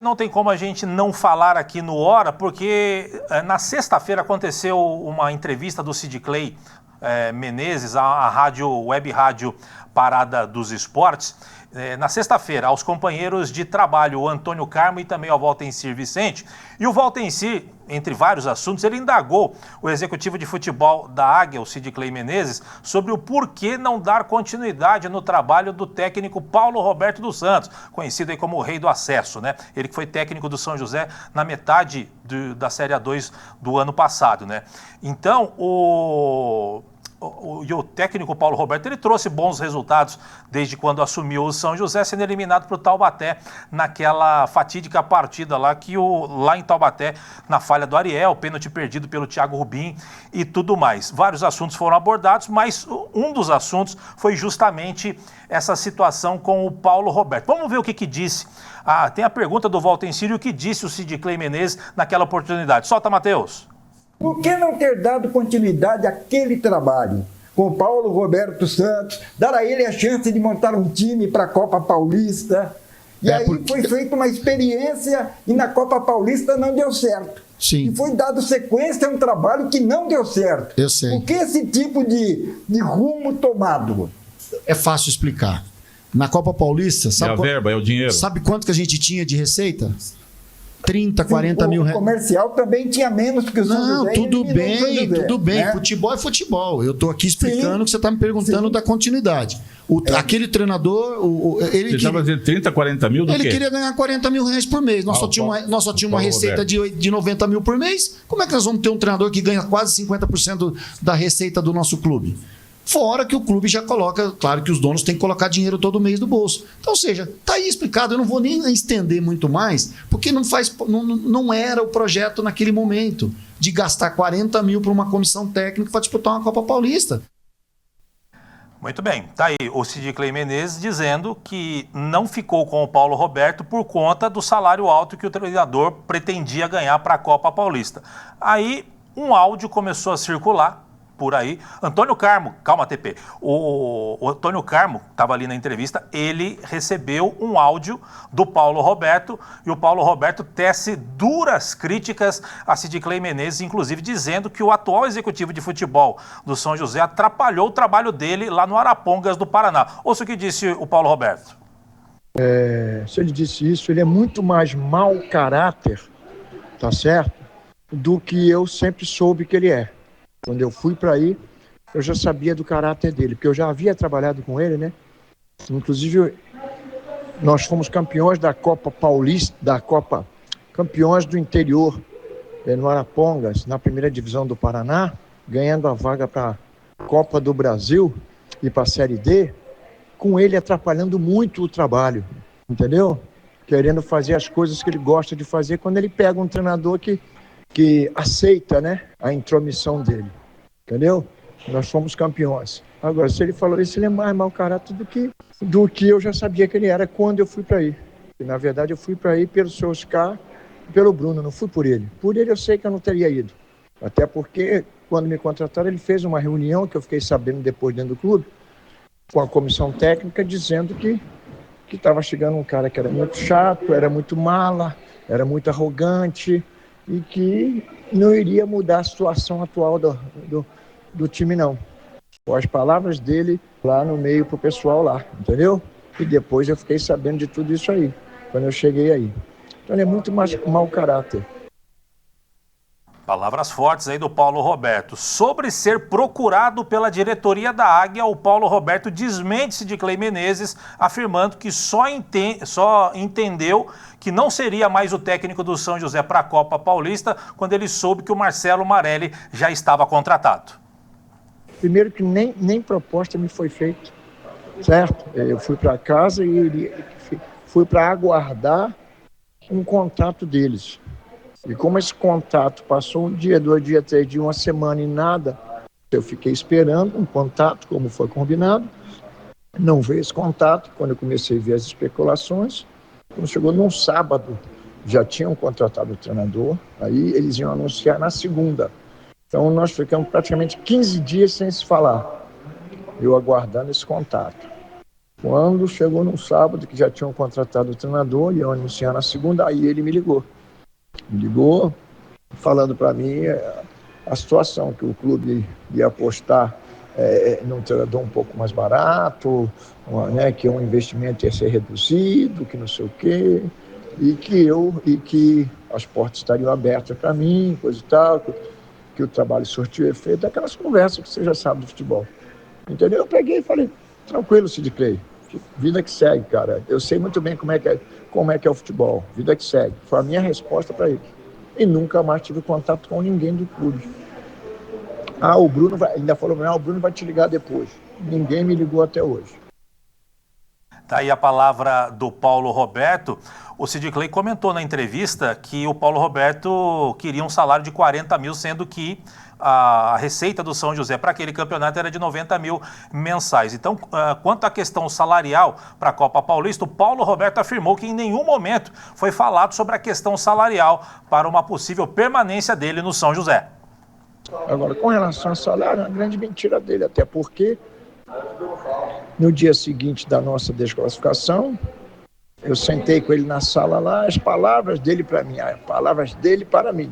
Não tem como a gente não falar aqui no Hora, porque na sexta-feira aconteceu uma entrevista do Sid Clay Menezes, a web rádio Parada dos Esportes, na sexta-feira, aos companheiros de trabalho, o Antônio Carmo e também ao Valtencir Vicente. E o Valtencir, entre vários assuntos, ele indagou o executivo de futebol da Águia, o Sid Clay Menezes, sobre o porquê não dar continuidade no trabalho do técnico Paulo Roberto dos Santos, conhecido aí como o Rei do Acesso, né? Ele que foi técnico do São José na metade da Série A2 do ano passado, né? Então, o técnico Paulo Roberto, ele trouxe bons resultados desde quando assumiu o São José, sendo eliminado para o Taubaté naquela fatídica partida lá, lá em Taubaté, na falha do Ariel, pênalti perdido pelo Thiago Rubim e tudo mais. Vários assuntos foram abordados, mas um dos assuntos foi justamente essa situação com o Paulo Roberto. Vamos ver o que disse. Tem a pergunta do Valtencir e o que disse o Sid Clay Menezes naquela oportunidade. Solta, Matheus. Por que não ter dado continuidade àquele trabalho com o Paulo Roberto Santos, dar a ele a chance de montar um time para a Copa Paulista? E aí foi feita uma experiência e na Copa Paulista não deu certo. Sim. E foi dado sequência a um trabalho que não deu certo. Eu sei. Por que esse tipo de rumo tomado? É fácil explicar. Na Copa Paulista, sabe, a verba, é o dinheiro. Sabe quanto que a gente tinha de receita? 30, 40 mil reais. O comercial também tinha menos que o São José. Não, tudo bem. Né? Futebol é futebol. Eu estou aqui explicando que você está me perguntando da continuidade. Aquele treinador... Você estava dizendo 30, 40 mil do quê? Ele queria ganhar 40 mil reais por mês. Nós só tínhamos uma receita de 90 mil por mês. Como é que nós vamos ter um treinador que ganha quase 50% da receita do nosso clube? Fora que o clube já coloca, claro que os donos têm que colocar dinheiro todo mês do bolso. Então, ou seja, está aí explicado, eu não vou nem estender muito mais, porque não era o projeto naquele momento de gastar 40 mil para uma comissão técnica para disputar uma Copa Paulista. Muito bem, tá aí o Sid Clay Menezes dizendo que não ficou com o Paulo Roberto por conta do salário alto que o treinador pretendia ganhar para a Copa Paulista. Aí um áudio começou a circular por aí. Antônio Carmo, calma, TP, o Antônio Carmo estava ali na entrevista, ele recebeu um áudio do Paulo Roberto e o Paulo Roberto tece duras críticas a Sid Clay Menezes, inclusive dizendo que o atual executivo de futebol do São José atrapalhou o trabalho dele lá no Arapongas do Paraná. Ouça o que disse o Paulo Roberto. Se ele disse isso, ele é muito mais mau caráter, tá certo, do que eu sempre soube que ele é. Quando eu fui para aí, eu já sabia do caráter dele, porque eu já havia trabalhado com ele, né? Inclusive, nós fomos campeões da Copa Paulista, campeões do interior, no Arapongas, na primeira divisão do Paraná, ganhando a vaga para a Copa do Brasil e para a Série D, com ele atrapalhando muito o trabalho, entendeu? Querendo fazer as coisas que ele gosta de fazer quando ele pega um treinador que aceita, né, a intromissão dele, entendeu? Nós fomos campeões. Agora, se ele falou isso, ele é mais mau caráter do que eu já sabia que ele era quando eu fui para aí. E, na verdade, eu fui para aí pelo seu Oscar e pelo Bruno, não fui por ele. Por ele eu sei que eu não teria ido. Até porque, quando me contrataram, ele fez uma reunião, que eu fiquei sabendo depois dentro do clube, com a comissão técnica, dizendo que estava chegando um cara que era muito chato, era muito mala, era muito arrogante, e que não iria mudar a situação atual do time, não. Com as palavras dele lá no meio pro pessoal lá, entendeu? E depois eu fiquei sabendo de tudo isso aí, quando eu cheguei aí. Então ele é muito mais mau caráter. Palavras fortes aí do Paulo Roberto. Sobre ser procurado pela diretoria da Águia, o Paulo Roberto desmente de Clay Menezes, afirmando que só entendeu que não seria mais o técnico do São José para a Copa Paulista quando ele soube que o Marcelo Marelli já estava contratado. Primeiro que nem proposta me foi feita, certo? Eu fui para casa e fui para aguardar um contato deles. E como esse contato passou um dia, 2 dias, 3 dias, uma semana e nada, eu fiquei esperando um contato, como foi combinado. Não veio esse contato. Quando eu comecei a ver as especulações, quando chegou num sábado, já tinham contratado o treinador, aí eles iam anunciar na segunda. Então nós ficamos praticamente 15 dias sem se falar, eu aguardando esse contato. Quando chegou num sábado, que já tinham contratado o treinador, e eu anunciar na segunda, aí ele me ligou. Me ligou falando para mim a situação, que o clube ia apostar num treinador um pouco mais barato, né, que um investimento ia ser reduzido, que não sei o quê, e que as portas estariam abertas para mim, coisa e tal, que o trabalho surtiu efeito, aquelas conversas que você já sabe do futebol. Entendeu? Eu peguei e falei, tranquilo, Sid Clay, vida que segue, cara. Eu sei muito bem como é que é o futebol, vida que segue. Foi a minha resposta para ele. E nunca mais tive contato com ninguém do clube. O Bruno ainda falou, o Bruno vai te ligar depois. Ninguém me ligou até hoje. Tá aí a palavra do Paulo Roberto. O Sid Clay comentou na entrevista que o Paulo Roberto queria um salário de 40 mil, sendo que a receita do São José para aquele campeonato era de 90 mil mensais. Então, quanto à questão salarial para a Copa Paulista, o Paulo Roberto afirmou que em nenhum momento foi falado sobre a questão salarial para uma possível permanência dele no São José. Agora, com relação ao salário, é uma grande mentira dele, até porque no dia seguinte da nossa desclassificação, eu sentei com ele na sala lá, as palavras dele para mim,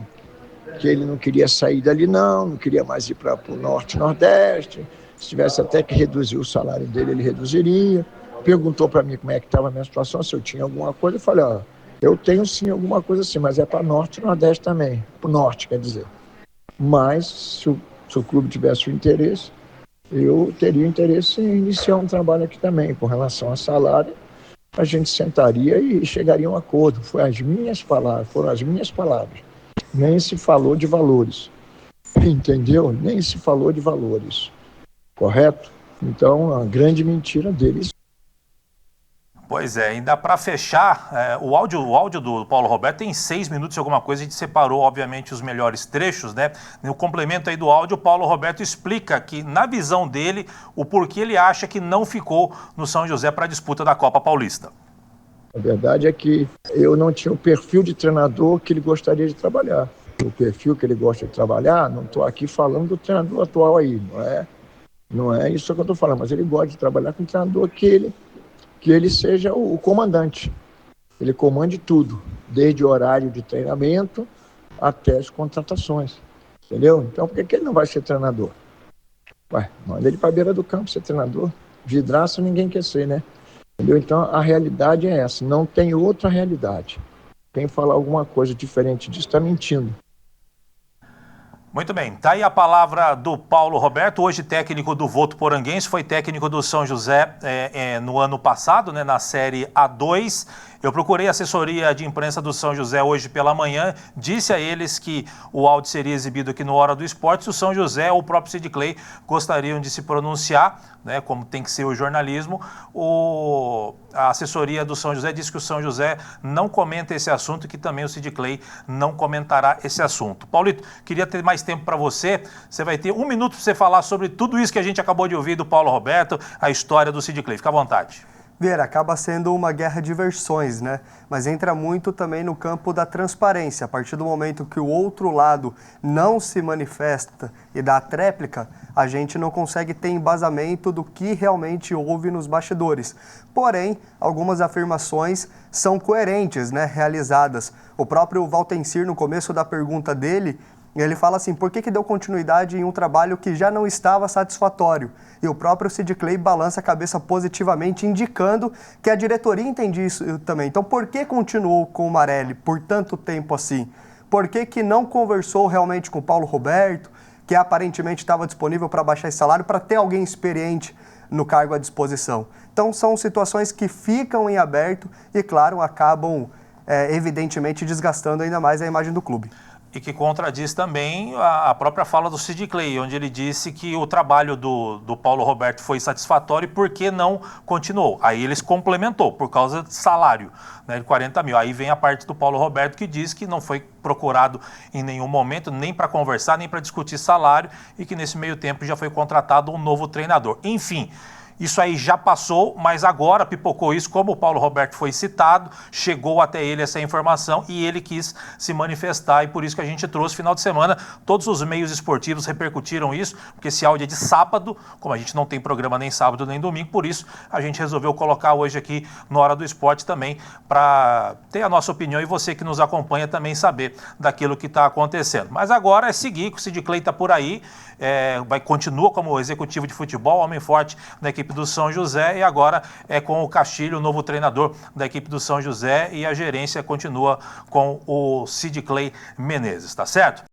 que ele não queria sair dali não queria mais ir para o Norte e Nordeste, se tivesse até que reduzir o salário dele, ele reduziria. Perguntou para mim como é que estava a minha situação, se eu tinha alguma coisa, eu falei, eu tenho sim alguma coisa assim, mas é para Norte e Nordeste também, para o Norte, quer dizer. Mas, se o clube tivesse o interesse, eu teria interesse em iniciar um trabalho aqui também. Com relação a salário, a gente sentaria e chegaria a um acordo. Foram as minhas palavras. Nem se falou de valores. Entendeu? Nem se falou de valores. Correto? Então, a grande mentira deles. Pois é, ainda para fechar, o áudio do Paulo Roberto tem 6 minutos e alguma coisa, a gente separou, obviamente, os melhores trechos, né? No complemento aí do áudio, o Paulo Roberto explica que, na visão dele, o porquê ele acha que não ficou no São José para a disputa da Copa Paulista. A verdade é que eu não tinha o perfil de treinador que ele gostaria de trabalhar. O perfil que ele gosta de trabalhar, não estou aqui falando do treinador atual aí, não é isso que eu estou falando, mas ele gosta de trabalhar com um treinador que ele seja o comandante. Ele comande tudo, desde o horário de treinamento até as contratações. Entendeu? Então, por que ele não vai ser treinador? Manda ele para a beira do campo ser treinador. Vidraça ninguém quer ser, né? Entendeu? Então, a realidade é essa. Não tem outra realidade. Quem falar alguma coisa diferente disso está mentindo. Muito bem, tá aí a palavra do Paulo Roberto, hoje técnico do Votuporanguense, foi técnico do São José no ano passado, né, na Série A2. Eu procurei a assessoria de imprensa do São José hoje pela manhã, disse a eles que o áudio seria exibido aqui no Hora do Esporte, se o São José ou o próprio Sid Clay gostariam de se pronunciar, né, como tem que ser o jornalismo. A assessoria do São José disse que o São José não comenta esse assunto e que também o Sid Clay não comentará esse assunto. Paulito, queria ter mais tempo para você. Você vai ter 1 minuto para você falar sobre tudo isso que a gente acabou de ouvir do Paulo Roberto, a história do Sid Clay. Fica à vontade. Vieira, acaba sendo uma guerra de versões, né? Mas entra muito também no campo da transparência. A partir do momento que o outro lado não se manifesta e dá a tréplica, a gente não consegue ter embasamento do que realmente houve nos bastidores. Porém, algumas afirmações são coerentes, né? Realizadas. O próprio Valtencir, no começo da pergunta dele, ele fala assim, por que deu continuidade em um trabalho que já não estava satisfatório? E o próprio Sid Clay balança a cabeça positivamente, indicando que a diretoria entende isso também. Então, por que continuou com o Marelli por tanto tempo assim? Por que não conversou realmente com o Paulo Roberto, que aparentemente estava disponível para baixar esse salário, para ter alguém experiente no cargo à disposição? Então, são situações que ficam em aberto e, claro, acabam, evidentemente, desgastando ainda mais a imagem do clube. E que contradiz também a própria fala do Sid Clay, onde ele disse que o trabalho do Paulo Roberto foi satisfatório e por que não continuou. Aí eles complementou, por causa de salário, né, de 40 mil. Aí vem a parte do Paulo Roberto que diz que não foi procurado em nenhum momento, nem para conversar, nem para discutir salário, e que nesse meio tempo já foi contratado um novo treinador. Enfim, Isso aí já passou, mas agora pipocou isso, como o Paulo Roberto foi citado, chegou até ele essa informação e ele quis se manifestar, e por isso que a gente trouxe final de semana. Todos os meios esportivos repercutiram isso, porque esse áudio é de sábado, como a gente não tem programa nem sábado nem domingo, por isso a gente resolveu colocar hoje aqui no Hora do Esporte também, para ter a nossa opinião e você que nos acompanha também saber daquilo que está acontecendo. Mas agora é seguir, que o Sid Clay está por aí, continua como executivo de futebol, homem forte da equipe do São José, e agora é com o Castilho, o novo treinador da equipe do São José, e a gerência continua com o Sid Clay Menezes, tá certo?